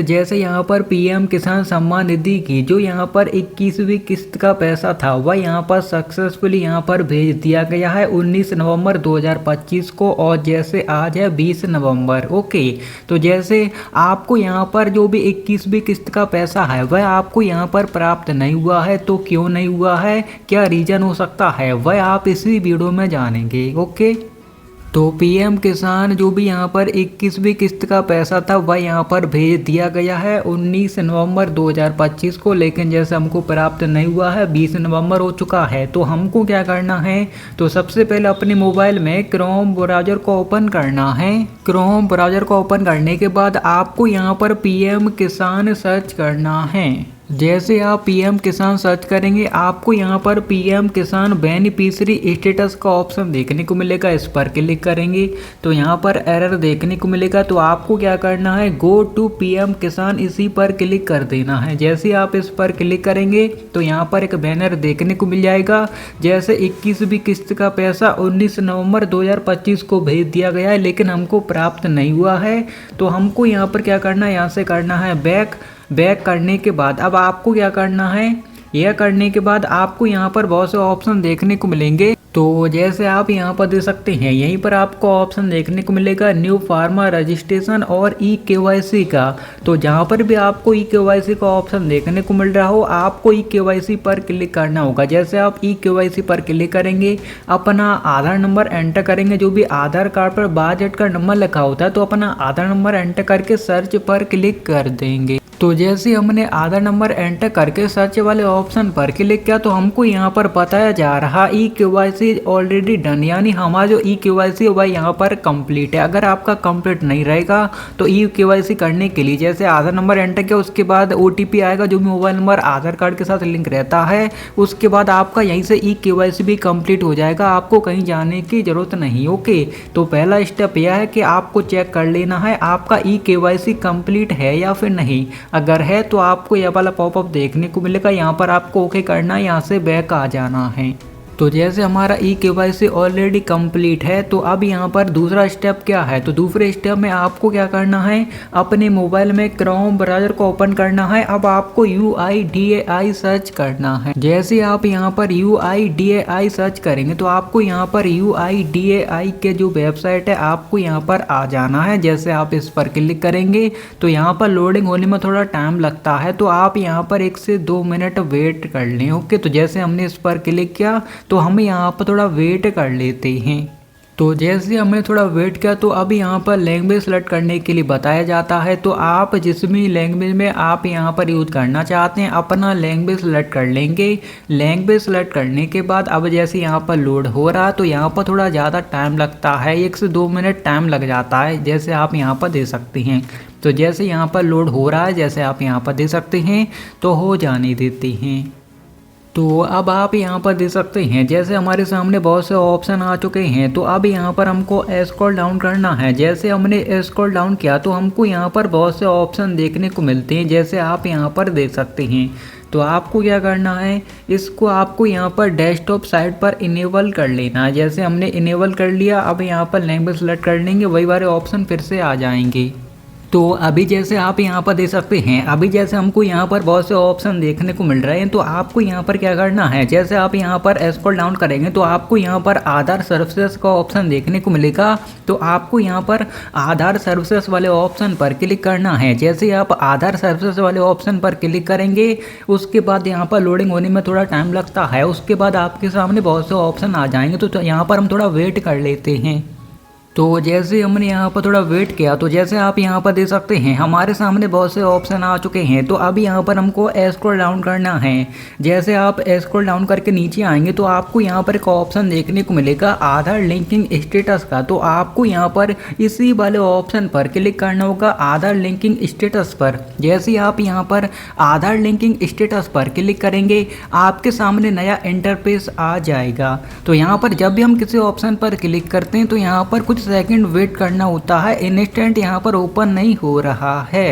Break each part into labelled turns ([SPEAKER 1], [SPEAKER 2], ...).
[SPEAKER 1] जैसे यहाँ पर पीएम किसान सम्मान निधि की जो यहाँ पर 21वीं किस्त का पैसा था वह यहाँ पर सक्सेसफुली यहाँ पर भेज दिया गया है 19 नवंबर 2025 को, और जैसे आज है 20 नवंबर। ओके, तो जैसे आपको यहाँ पर जो भी 21वीं किस्त का पैसा है वह आपको यहाँ पर प्राप्त नहीं हुआ है, तो क्यों नहीं हुआ है, क्या रीज़न हो सकता है, वह आप इसी वीडियो में जानेंगे। ओके, तो पीएम किसान जो भी यहाँ पर 21वीं किस्त का पैसा था वह यहाँ पर भेज दिया गया है 19 नवंबर 2025 को, लेकिन जैसे हमको प्राप्त नहीं हुआ है, 20 नवंबर हो चुका है। तो हमको क्या करना है, तो सबसे पहले अपने मोबाइल में क्रोम ब्राउज़र को ओपन करना है। क्रोम ब्राउज़र को ओपन करने के बाद आपको यहाँ पर पीएम किसान सर्च करना है। जैसे आप पीएम किसान सर्च करेंगे आपको यहाँ पर पीएम किसान बेनिफिशियरी स्टेटस का ऑप्शन देखने को मिलेगा, इस पर क्लिक करेंगे तो यहाँ पर एरर देखने को मिलेगा। तो आपको क्या करना है, गो टू पीएम किसान, इसी पर क्लिक कर देना है। जैसे आप इस पर क्लिक करेंगे तो यहाँ पर एक बैनर देखने को मिल जाएगा, जैसे 21वीं किस्त का पैसा 19 नवंबर 2025 को भेज दिया गया है लेकिन हमको प्राप्त नहीं हुआ है। तो हमको यहाँ पर क्या करना है, यहाँ से करना है बैक करने के बाद अब आपको क्या करना है, यह करने के बाद आपको यहाँ पर बहुत से ऑप्शन देखने को मिलेंगे। तो जैसे आप यहाँ पर देख सकते हैं, यहीं पर आपको ऑप्शन देखने को मिलेगा न्यू फार्मर रजिस्ट्रेशन और ई केवाईसी का। तो जहाँ पर भी आपको ई केवाईसी का ऑप्शन देखने को मिल रहा हो आपको ई केवाईसी पर क्लिक करना होगा। जैसे आप ई केवाईसी पर क्लिक करेंगे, अपना आधार नंबर एंटर करेंगे, जो भी आधार कार्ड पर 12 का नंबर लिखा होता है तो अपना आधार नंबर एंटर करके सर्च पर क्लिक कर देंगे। तो जैसे हमने आधार नंबर एंटर करके सर्च वाले ऑप्शन पर क्लिक किया तो हमको यहाँ पर बताया जा रहा ई केवाईसी ऑलरेडी डन, यानी हमारा जो ई केवाईसी है वह यहाँ पर कंप्लीट है। अगर आपका कंप्लीट नहीं रहेगा तो ई केवाईसी करने के लिए जैसे आधार नंबर एंटर किया उसके बाद ओटीपी आएगा, जो भी मोबाइल नंबर आधार कार्ड के साथ लिंक रहता है, उसके बाद आपका यहीं से ई केवाईसी भी कंप्लीट हो जाएगा, आपको कहीं जाने की ज़रूरत नहीं। ओके, तो पहला स्टेप यह है कि आपको चेक कर लेना है आपका ई केवाईसी कंप्लीट है या फिर नहीं। अगर है तो आपको यह वाला पॉपअप देखने को मिलेगा, यहाँ पर आपको ओके करना है, यहाँ से बैक आ जाना है। तो जैसे हमारा ई केवाईसी ऑलरेडी कंप्लीट है तो अब यहाँ पर दूसरा स्टेप क्या है, तो दूसरे स्टेप में आपको क्या करना है, अपने मोबाइल में क्रोम ब्राउज़र को ओपन करना है। अब आपको UIDAI सर्च करना है। जैसे आप यहाँ पर UIDAI सर्च करेंगे तो आपको यहाँ पर UIDAI के जो वेबसाइट है आपको यहाँ पर आ जाना है। जैसे आप इस पर क्लिक करेंगे तो यहाँ पर लोडिंग होने में थोड़ा टाइम लगता है, तो आप यहाँ पर 1 से 2 मिनट वेट कर लें। ओके, तो जैसे हमने इस पर क्लिक किया तो हम यहाँ पर थोड़ा वेट कर लेते हैं। तो जैसे हमने थोड़ा वेट किया तो अब यहाँ पर लैंग्वेज सेलेक्ट करने के लिए बताया जाता है। तो आप जिस भी लैंग्वेज में आप यहाँ पर यूज़ करना चाहते हैं अपना लैंग्वेज सेलेक्ट कर लेंगे। लैंग्वेज सेलेक्ट करने के बाद अब जैसे यहाँ पर लोड हो रहा है तो यहाँ पर थोड़ा ज़्यादा टाइम लगता है, 1 से 2 मिनट टाइम लग जाता है, जैसे आप यहाँ पर दे सकते हैं। तो जैसे यहाँ पर लोड हो रहा है, जैसे आप यहाँ पर दे सकते हैं, तो हो जाने देते हैं। तो अब आप यहाँ पर देख सकते हैं जैसे हमारे सामने बहुत से ऑप्शन आ चुके हैं। तो अब यहाँ पर हमको स्क्रॉल डाउन करना है। जैसे हमने स्क्रॉल डाउन किया तो हमको यहाँ पर बहुत से ऑप्शन देखने को मिलते हैं, जैसे आप यहाँ पर देख सकते हैं। तो आपको क्या करना है, इसको आपको यहाँ पर डेस्कटॉप साइट पर इनेबल कर लेना है। जैसे हमने इनेबल कर लिया, अब यहाँ पर लैंग्वेज सेलेक्ट कर लेंगे, वही वाले ऑप्शन फिर से आ जाएंगे। तो अभी जैसे आप यहाँ पर देख सकते हैं, अभी जैसे हमको यहाँ पर बहुत से ऑप्शन देखने को मिल रहे हैं। तो आपको यहाँ पर क्या करना है, जैसे आप यहाँ पर स्क्रॉल डाउन करेंगे तो आपको यहाँ पर आधार सर्विसेज का ऑप्शन देखने को मिलेगा। तो आपको यहाँ पर आधार सर्विसेज वाले ऑप्शन पर क्लिक करना है। जैसे आप आधार सर्विसेज वाले ऑप्शन पर क्लिक करेंगे उसके बाद यहाँ पर लोडिंग होने में थोड़ा टाइम लगता है, उसके बाद आपके सामने बहुत से ऑप्शन आ जाएंगे। तो यहाँ पर हम थोड़ा वेट कर लेते हैं। तो जैसे हमने यहाँ पर थोड़ा वेट किया तो जैसे आप यहाँ पर देख सकते हैं हमारे सामने बहुत से ऑप्शन आ चुके हैं। तो अब यहाँ पर हमको स्क्रॉल डाउन करना है। जैसे आप स्क्रॉल डाउन करके नीचे आएंगे तो आपको यहाँ पर एक ऑप्शन देखने को मिलेगा आधार लिंकिंग स्टेटस का। तो आपको यहाँ पर इसी वाले ऑप्शन पर क्लिक करना होगा, आधार लिंकिंग स्टेटस पर। जैसे आप यहाँ पर आधार लिंकिंग स्टेटस पर क्लिक करेंगे आपके सामने नया इंटरफेस आ जाएगा। तो यहाँ पर जब भी हम किसी ऑप्शन पर क्लिक करते हैं तो यहाँ पर कुछ सेकंड वेट करना होता है, इंस्टेंट यहाँ पर ओपन नहीं हो रहा है।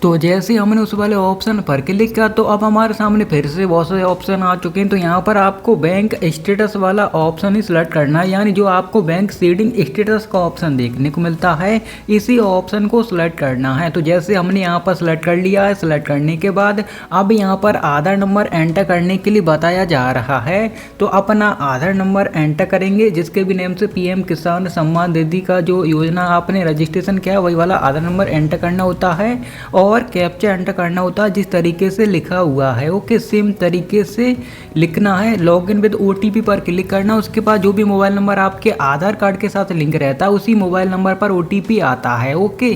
[SPEAKER 1] तो जैसे हमने उस वाले ऑप्शन पर क्लिक किया तो अब हमारे सामने फिर से बहुत सारे ऑप्शन आ चुके हैं। तो यहाँ पर आपको बैंक स्टेटस वाला ऑप्शन ही सिलेक्ट करना है, यानी जो आपको बैंक सीडिंग स्टेटस का ऑप्शन देखने को मिलता है इसी ऑप्शन को सिलेक्ट करना है। तो जैसे हमने यहाँ पर सिलेक्ट कर लिया है, सिलेक्ट करने के बाद अब यहाँ पर आधार नंबर एंटर करने के लिए बताया जा रहा है। तो अपना आधार नंबर एंटर करेंगे, जिसके भी नेम से पीएम किसान सम्मान निधि का जो योजना आपने रजिस्ट्रेशन किया वही वाला आधार नंबर एंटर करना होता है और कैप्चा एंटर करना होता है जिस तरीके से लिखा हुआ है। ओके, सेम तरीके से लिखना है। लॉगिन विद ओटीपी पर क्लिक करना, उसके बाद जो भी मोबाइल नंबर आपके आधार कार्ड के साथ लिंक रहता है उसी मोबाइल नंबर पर ओटीपी आता है। ओके,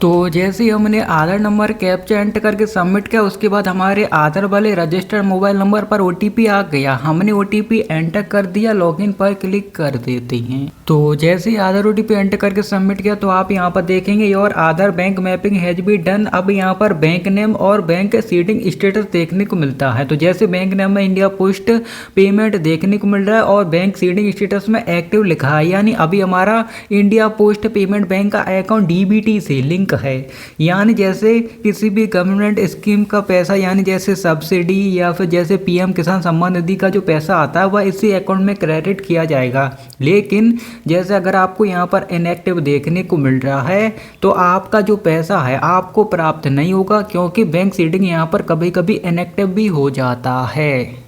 [SPEAKER 1] तो जैसे ही हमने आधार नंबर कैप्चा एंटर करके सबमिट किया उसके बाद हमारे आधार वाले रजिस्टर्ड मोबाइल नंबर पर ओटीपी आ गया। हमने ओटीपी एंटर कर दिया, लॉगिन पर क्लिक कर देते हैं। तो जैसे ही आधार ओटीपी एंटर करके सबमिट किया तो आप यहाँ पर देखेंगे your Aadhaar bank mapping has be done. अब यहाँ पर बैंक नेम और बैंक सीडिंग स्टेटस देखने को मिलता है। तो जैसे बैंक नेम में इंडिया पोस्ट पेमेंट देखने को मिल रहा है और बैंक सीडिंग स्टेटस में एक्टिव लिखा है, यानी अभी हमारा इंडिया पोस्ट पेमेंट बैंक का अकाउंट डीबीटी से लिंक है। यानी जैसे किसी भी गवर्नमेंट स्कीम का पैसा, यानी जैसे सब्सिडी या फिर जैसे पीएम किसान सम्मान निधि का जो पैसा आता है वह इसी अकाउंट में क्रेडिट किया जाएगा। लेकिन जैसे अगर आपको यहाँ पर इनएक्टिव देखने को मिल रहा है तो आपका जो पैसा है आपको प्राप्त नहीं होगा, क्योंकि बैंक सीडिंग यहाँ पर कभी कभी इनएक्टिव भी हो जाता है।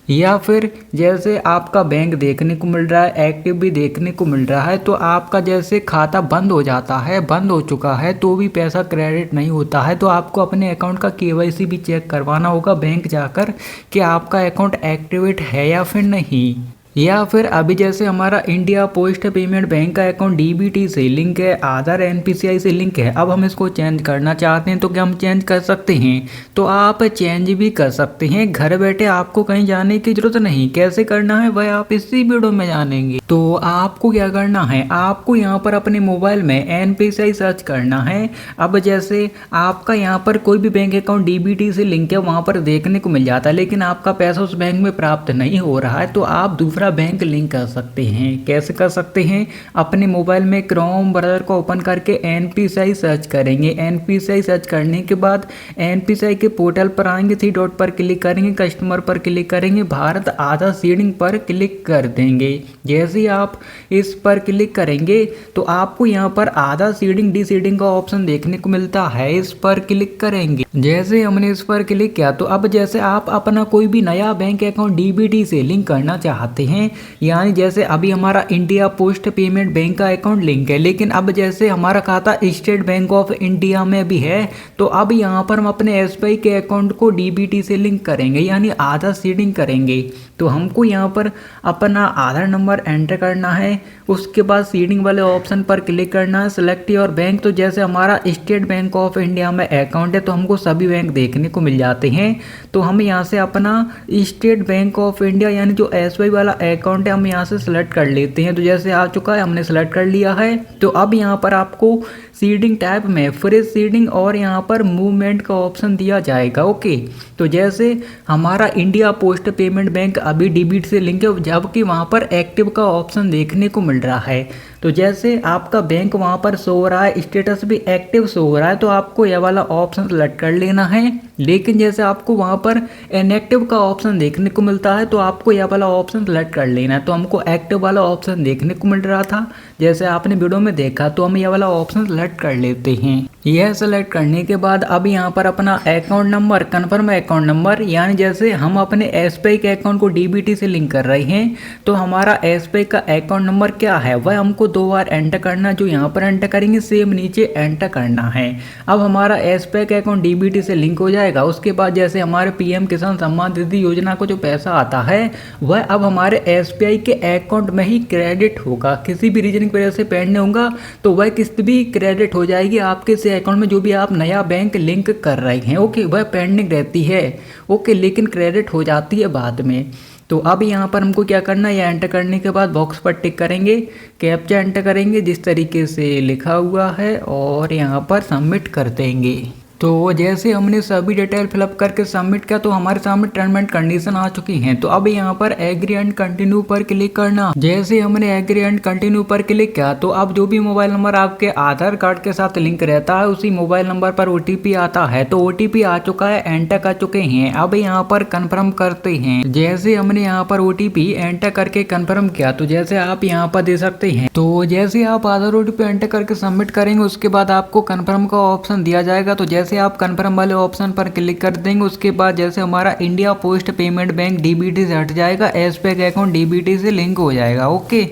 [SPEAKER 1] या फिर जैसे आपका बैंक देखने को मिल रहा है, एक्टिव भी देखने को मिल रहा है, तो आपका जैसे खाता बंद हो जाता है, बंद हो चुका है तो भी पैसा क्रेडिट नहीं होता है। तो आपको अपने अकाउंट का केवाईसी भी चेक करवाना होगा बैंक जाकर कि आपका अकाउंट एक्टिवेट है या फिर नहीं। या फिर अभी जैसे हमारा इंडिया पोस्ट पेमेंट बैंक का अकाउंट डीबीटी से लिंक है, आधार एनपीसीआई से लिंक है, अब हम इसको चेंज करना चाहते हैं तो क्या हम चेंज कर सकते हैं? तो आप चेंज भी कर सकते हैं घर बैठे, आपको कहीं जाने की जरूरत नहीं। कैसे करना है वह आप इसी वीडियो में जानेंगे। तो आपको क्या करना है, आपको यहाँ पर अपने मोबाइल में एनपीसीआई सर्च करना है। अब जैसे आपका यहाँ पर कोई भी बैंक अकाउंट डीबीटी से लिंक है वहाँ पर देखने को मिल जाता है, लेकिन आपका पैसा उस बैंक में प्राप्त नहीं हो रहा है, तो आप दूसरा बैंक लिंक कर सकते हैं। कैसे कर सकते हैं? अपने मोबाइल में क्रोम ब्राउज़र को ओपन करके एनपीसीआई सर्च करेंगे। एनपीसीआई सर्च करने के बाद एनपीसीआई के पोर्टल पर आएंगे, 3 डॉट पर क्लिक करेंगे, कस्टमर पर क्लिक करेंगे, भारत आधार सीडिंग पर क्लिक कर देंगे। जैसे ही आप इस पर क्लिक करेंगे तो आपको यहाँ पर आधार सीडिंग डी सीडिंग का ऑप्शन देखने को मिलता है, इस पर क्लिक करेंगे। जैसे हमने इस पर क्लिक किया तो अब जैसे आप अपना कोई भी नया बैंक अकाउंट डीबीटी से लिंक करना चाहते हैं, यानी जैसे अभी हमारा इंडिया पोस्ट पेमेंट बैंक का अकाउंट लिंक है, लेकिन अब जैसे हमारा खाता स्टेट बैंक ऑफ इंडिया में भी है, तो अब यहाँ पर हम अपने एसबीआई के अकाउंट को डीबीटी से लिंक करेंगे, यानी आधार सीडिंग करेंगे। तो हमको यहाँ पर अपना आधार नंबर एंटर करना है, उसके बाद सीडिंग वाले ऑप्शन पर क्लिक करना है, सिलेक्ट योर बैंक। तो जैसे हमारा स्टेट बैंक ऑफ इंडिया में अकाउंट है तो हमको सभी बैंक देखने को मिल जाते हैं। तो हम यहाँ से अपना स्टेट बैंक ऑफ इंडिया यानी जो एसबीआई वाला अकाउंट है हम यहाँ से सिलेक्ट कर लेते हैं। तो जैसे आ चुका है, हमने सेलेक्ट कर लिया है। तो अब यहाँ पर आपको सीडिंग टाइप में फ्रेश सीडिंग और यहाँ पर मूवमेंट का ऑप्शन दिया जाएगा। ओके, तो जैसे हमारा इंडिया पोस्ट पेमेंट बैंक अभी डीबीट से लिंक है, जबकि वहाँ पर एक्टिव का ऑप्शन देखने को मिल रहा है। तो जैसे आपका बैंक वहाँ पर शो हो रहा है, स्टेटस भी एक्टिव शो हो रहा है, तो आपको यह वाला ऑप्शन सेलेक्ट कर लेना है। लेकिन जैसे आपको वहाँ पर इनएक्टिव का ऑप्शन देखने को मिलता है तो आपको यह वाला ऑप्शन सेलेक्ट कर लेना है। तो हमको एक्टिव वाला ऑप्शन देखने को मिल रहा था, जैसे आपने वीडियो में देखा, तो हम यह वाला ऑप्शन सेलेक्ट कर लेते हैं। यह सेलेक्ट करने के बाद अब यहाँ पर अपना account number, confirm account number, यानी जैसे हम अपने एसबीआई के अकाउंट को डीबीटी से लिंक कर रहे हैं तो हमारा एसबीआई का अकाउंट नंबर क्या है वह हमको 2 बार एंटर करना। जो यहाँ पर एंटर करेंगे सेम नीचे एंटर करना है। अब हमारा एसबीआई का अकाउंट डीबीटी से लिंक हो जाएगा। उसके बाद जैसे हमारे पीएम किसान सम्मान निधि योजना को जो पैसा आता है वह अब हमारे एसबीआई के अकाउंट में ही क्रेडिट होगा। किसी भी रीजन की वजह से पेंडिंग होगा तो वह किस्त भी क्रेडिट हो जाएगी आपके से अकाउंट में जो भी आप नया बैंक लिंक कर रहे हैं। ओके, वह पेंडिंग रहती है। ओके, लेकिन क्रेडिट हो जाती है बाद में। तो अब यहाँ पर हमको क्या करना है, यह एंटर करने के बाद बॉक्स पर टिक करेंगे, कैप्चा एंटर करेंगे जिस तरीके से लिखा हुआ है और यहाँ पर सबमिट कर देंगे। तो जैसे हमने सभी डिटेल फिलअप करके सबमिट किया तो हमारे सामने टर्म एंड कंडीशन आ चुकी हैं। तो अब यहाँ पर एग्री एंड कंटिन्यू पर क्लिक करना। जैसे हमने एग्री एंड कंटिन्यू पर क्लिक किया तो अब जो भी मोबाइल नंबर आपके आधार कार्ड के साथ लिंक रहता है उसी मोबाइल नंबर पर ओटीपी आता है। तो ओटीपी आ चुका है, एंटर कर चुके हैं। अब यहाँ पर कन्फर्म करते हैं। जैसे हमने यहाँ पर ओटीपी एंटर करके कन्फर्म किया तो जैसे आप यहाँ पर दे सकते हैं। तो जैसे आप आधार ओटीपी एंटर करके सबमिट करेंगे उसके बाद आपको कन्फर्म का ऑप्शन दिया जाएगा। तो जैसे आप कन्फर्म वाले ऑप्शन पर क्लिक कर देंगे उसके बाद जैसे हमारा India post payment bank DBT से हट जाएगा, एस बैंक अकाउंट डीबीटी से लिंक हो जाएगा। ओके।